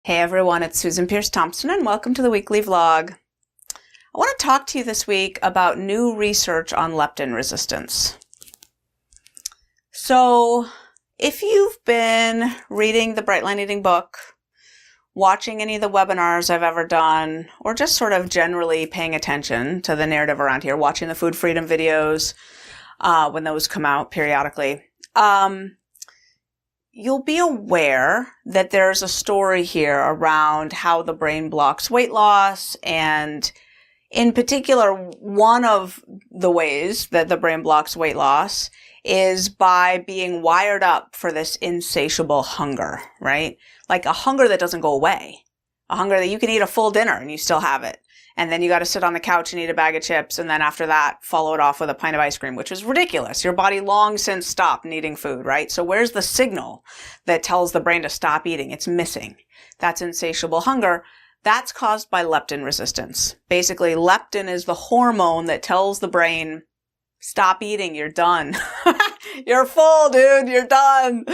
Hey everyone, it's Susan Pierce Thompson and welcome to the weekly vlog. I want to talk to you this week about new research on leptin resistance. So, if you've been reading the Bright Line Eating book, watching any of the webinars I've ever done, or just sort of generally paying attention to the narrative around here, watching the food freedom videos when those come out periodically, you'll be aware that there's a story here around how the brain blocks weight loss, and in particular, one of the ways that the brain blocks weight loss is by being wired up for this insatiable hunger, right? Like a hunger that doesn't go away. A hunger that you can eat a full dinner and you still have it. And then you got to sit on the couch and eat a bag of chips, and then after that, follow it off with a pint of ice cream, which is ridiculous. Your body long since stopped needing food, right? So where's the signal that tells the brain to stop eating? It's missing. That's insatiable hunger. That's caused by leptin resistance. Basically, leptin is the hormone that tells the brain, stop eating, you're done. You're full, dude, you're done.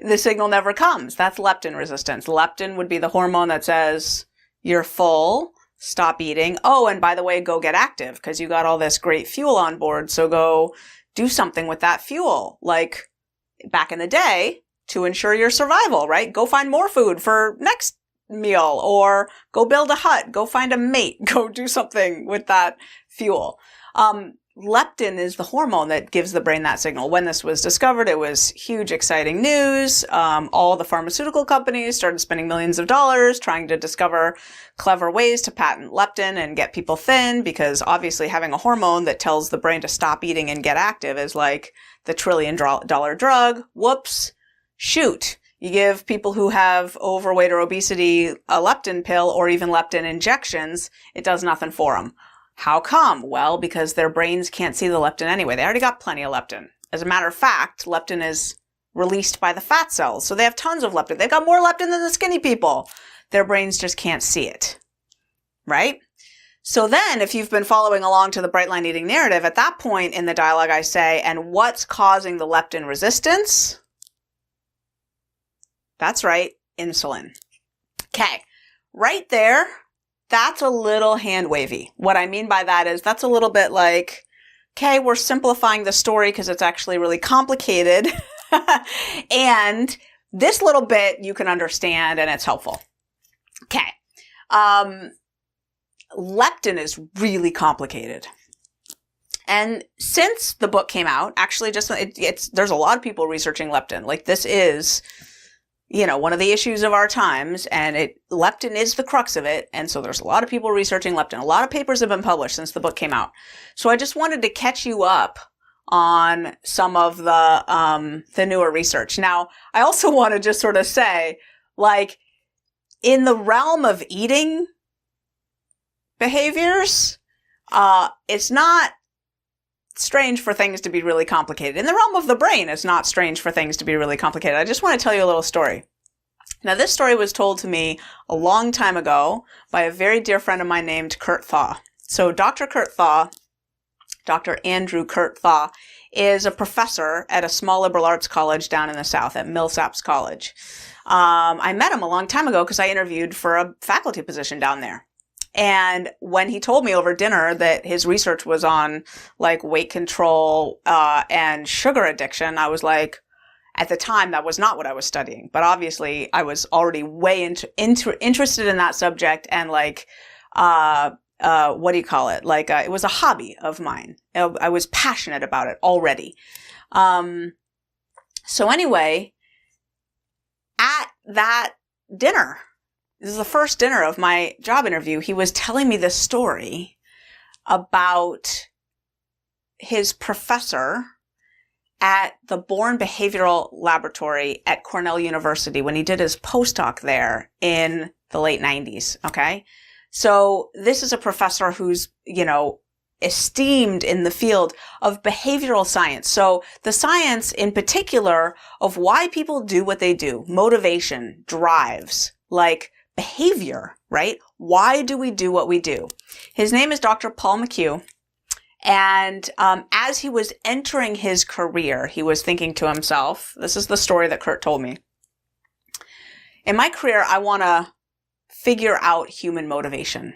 The signal never comes. That's leptin resistance. Leptin would be the hormone that says, you're full. Stop eating. Oh, and by the way, go get active because you got all this great fuel on board. So go do something with that fuel. Like back in the day to ensure your survival, right? Go find more food for next meal, or go build a hut, go find a mate, go do something with that fuel. Leptin is the hormone that gives the brain that signal. When this was discovered, it was huge, exciting news. All the pharmaceutical companies started spending millions of dollars trying to discover clever ways to patent leptin and get people thin, because obviously having a hormone that tells the brain to stop eating and get active is like the $1 trillion drug. Whoops. Shoot. You give people who have overweight or obesity a leptin pill or even leptin injections, it does nothing for them. How come? Well, because their brains can't see the leptin anyway. They already got plenty of leptin. As a matter of fact, leptin is released by the fat cells. So they have tons of leptin. They've got more leptin than the skinny people. Their brains just can't see it. Right? So then, if you've been following along to the Bright Line Eating narrative, at that point in the dialogue I say, and what's causing the leptin resistance? That's right, insulin. Okay, right there. That's a little hand wavy. What I mean by that is that's a little bit like, okay, we're simplifying the story because it's actually really complicated. And this little bit you can understand and it's helpful. Okay. Leptin is really complicated. And since the book came out, actually there's a lot of people researching leptin. Like this is, one of the issues of our times, and leptin is the crux of it. And so there's a lot of people researching leptin. A lot of papers have been published since the book came out. So I just wanted to catch you up on some of the newer research. Now, I also want to just sort of say, like, in the realm of eating behaviors, it's not strange for things to be really complicated. In the realm of the brain, it's not strange for things to be really complicated. I just want to tell you a little story. Now, this story was told to me a long time ago by a very dear friend of mine named Kurt Thaw. So Dr. Kurt Thaw, Dr. Andrew Kurt Thaw, is a professor at a small liberal arts college down in the South at Millsaps College. I met him a long time ago because I interviewed for a faculty position down there. And when he told me over dinner that his research was on like weight control and sugar addiction, I was like, at the time, that was not what I was studying. But obviously, I was already way interested in that subject, and like, what do you call it? Like, it was a hobby of mine. I was passionate about it already. So anyway, at that dinner, this is the first dinner of my job interview, he was telling me this story about his professor at the Born Behavioral Laboratory at Cornell University when he did his postdoc there in the late 90s, okay? So this is a professor who's, esteemed in the field of behavioral science. So the science in particular of why people do what they do, motivation, drives, like behavior, right? Why do we do what we do? His name is Dr. Paul McHugh. And as he was entering his career, he was thinking to himself, this is the story that Kurt told me. In my career, I want to figure out human motivation.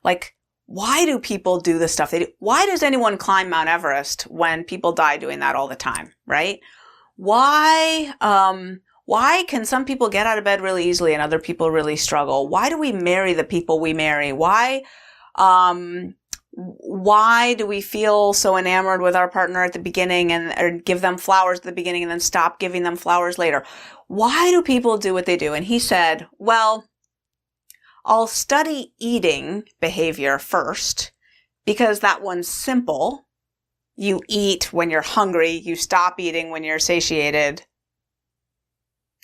Like, why do people do the stuff they do? Why does anyone climb Mount Everest when people die doing that all the time, right? Why can some people get out of bed really easily and other people really struggle? Why do we marry the people we marry? Why do we feel so enamored with our partner at the beginning or give them flowers at the beginning and then stop giving them flowers later? Why do people do what they do? And he said, well, I'll study eating behavior first because that one's simple. You eat when you're hungry. You stop eating when you're satiated.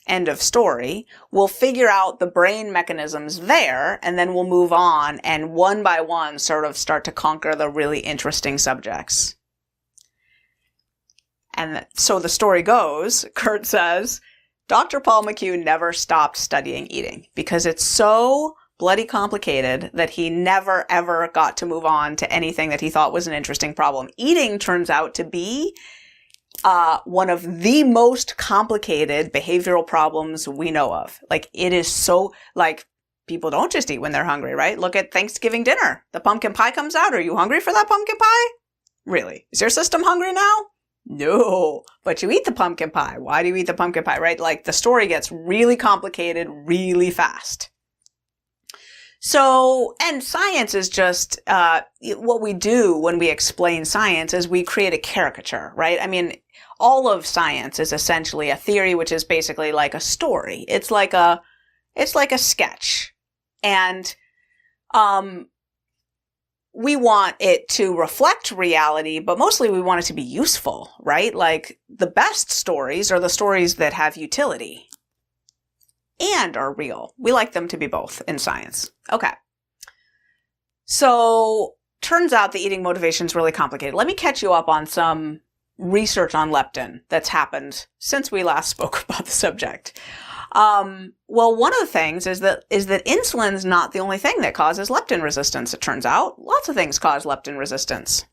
End of story. We'll figure out the brain mechanisms there, and then we'll move on and one by one sort of start to conquer the really interesting subjects. And so the story goes, Kurt says, Dr. Paul McHugh never stopped studying eating because it's so bloody complicated that he never ever got to move on to anything that he thought was an interesting problem. Eating turns out to be one of the most complicated behavioral problems we know of. Like, it is so, like, people don't just eat when they're hungry, right? Look at Thanksgiving dinner. The pumpkin pie comes out. Are you hungry for that pumpkin pie? Really? Is your system hungry now? No, but you eat the pumpkin pie. Why do you eat the pumpkin pie, right? Like, the story gets really complicated really fast. So, and science is just, what we do when we explain science is we create a caricature, right? I mean, all of science is essentially a theory, which is basically like a story. It's like a sketch. And, we want it to reflect reality, but mostly we want it to be useful, right? Like, the best stories are the stories that have utility and are real. We like them to be both in science. Okay. So, turns out the eating motivation is really complicated. Let me catch you up on some research on leptin that's happened since we last spoke about the subject. Well, one of the things is that insulin's not the only thing that causes leptin resistance, it turns out. Lots of things cause leptin resistance.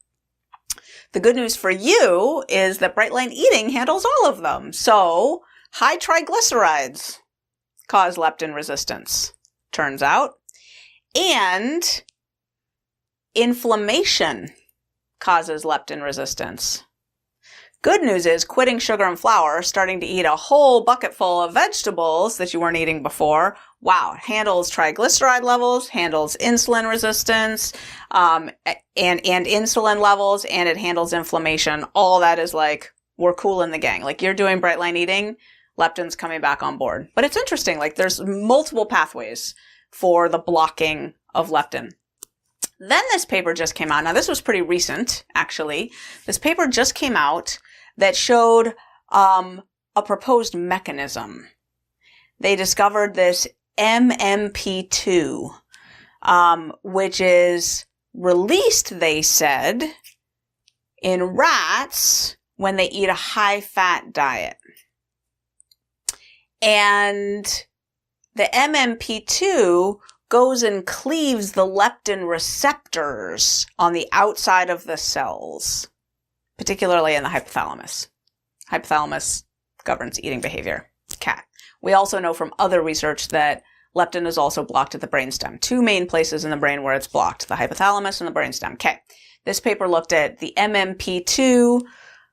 The good news for you is that Bright Line Eating handles all of them. So, high triglycerides cause leptin resistance, turns out. And inflammation causes leptin resistance. Good news is quitting sugar and flour, starting to eat a whole bucket full of vegetables that you weren't eating before. Wow, it handles triglyceride levels, handles insulin resistance, and insulin levels, and it handles inflammation. All that is like, we're cool in the gang. Like, you're doing Bright Line Eating, leptin's coming back on board. But it's interesting, like, there's multiple pathways for the blocking of leptin. Then this paper just came out. Now, this was pretty recent, actually. This paper just came out that showed a proposed mechanism. They discovered this MMP2, which is released, they said, in rats when they eat a high-fat diet. And the MMP2 goes and cleaves the leptin receptors on the outside of the cells, particularly in the hypothalamus. Hypothalamus governs eating behavior. Okay. We also know from other research that leptin is also blocked at the brainstem. Two main places in the brain where it's blocked, the hypothalamus and the brainstem. Okay. This paper looked at the MMP2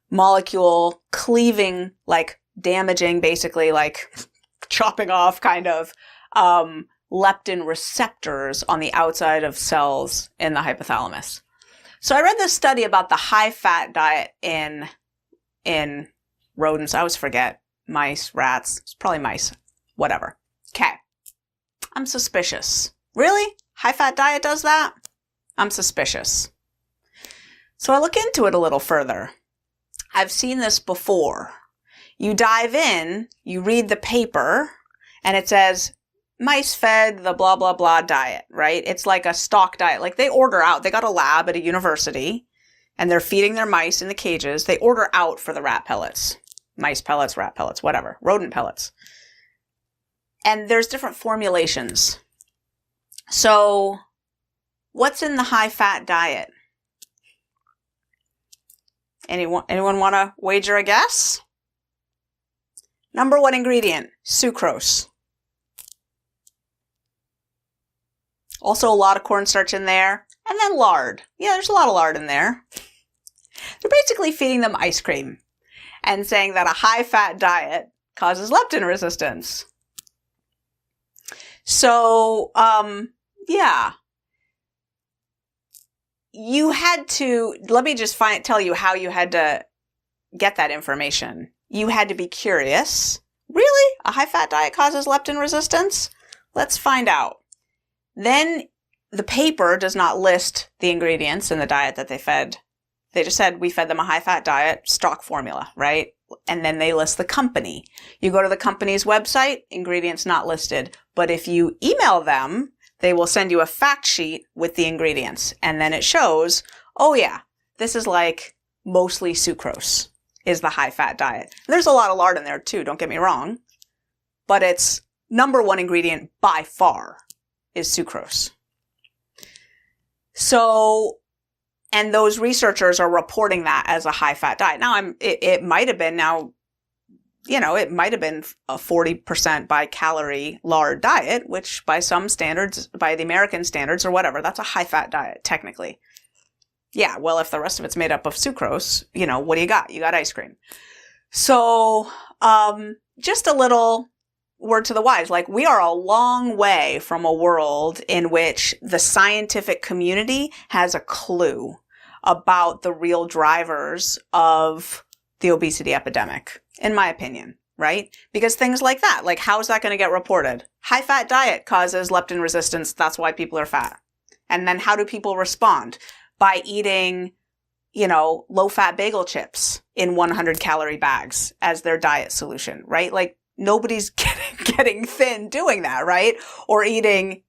molecule cleaving, like damaging, basically like chopping off kind of, leptin receptors on the outside of cells in the hypothalamus. So I read this study about the high-fat diet in rodents. I always forget. Mice, rats. It's probably mice. Whatever. Okay. I'm suspicious. Really? High-fat diet does that? I'm suspicious. So I look into it a little further. I've seen this before. You dive in, you read the paper, and it says, mice fed the blah, blah, blah diet, right? It's like a stock diet. Like, they order out. They got a lab at a university, and they're feeding their mice in the cages. They order out for the rat pellets. Mice pellets, rat pellets, whatever. Rodent pellets. And there's different formulations. So, what's in the high-fat diet? Anyone want to wager a guess? Number one ingredient, sucrose. Also a lot of cornstarch in there. And then lard. Yeah, there's a lot of lard in there. They're basically feeding them ice cream and saying that a high-fat diet causes leptin resistance. So, yeah. You had to, let me just tell you how you had to get that information. You had to be curious. Really? A high-fat diet causes leptin resistance? Let's find out. Then the paper does not list the ingredients in the diet that they fed. They just said, we fed them a high-fat diet, stock formula, right? And then they list the company. You go to the company's website, ingredients not listed. But if you email them, they will send you a fact sheet with the ingredients. And then it shows, oh yeah, this is like mostly sucrose is the high-fat diet. And there's a lot of lard in there too, don't get me wrong. But its number one ingredient by far is sucrose. So, and those researchers are reporting that as a high-fat diet. Now, it might have been it might have been a 40% by calorie lard diet, which by some standards, by the American standards or whatever, that's a high-fat diet, technically. Yeah, well, if the rest of it's made up of sucrose, what do you got? You got ice cream. So, just a little word to the wise, like we are a long way from a world in which the scientific community has a clue about the real drivers of the obesity epidemic, in my opinion, right? Because things like that, like how is that going to get reported? High-fat diet causes leptin resistance. That's why people are fat. And then how do people respond? By eating, low-fat bagel chips in 100-calorie bags as their diet solution, right? Like nobody's getting thin doing that, right? Or eating,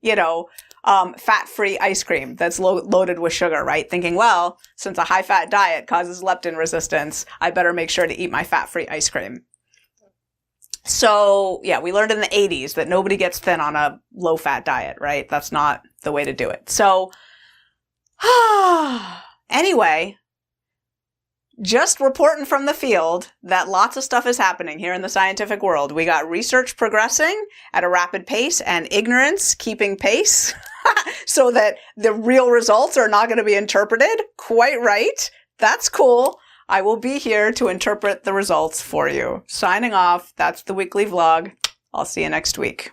fat-free ice cream that's loaded with sugar, right? Thinking, well, since a high-fat diet causes leptin resistance, I better make sure to eat my fat-free ice cream. So, yeah, we learned in the 80s that nobody gets thin on a low-fat diet, right? That's not the way to do it. So, anyway, just reporting from the field that lots of stuff is happening here in the scientific world. We got research progressing at a rapid pace and ignorance keeping pace so that the real results are not going to be interpreted. Quite right. That's cool. I will be here to interpret the results for you. Signing off. That's the weekly vlog. I'll see you next week.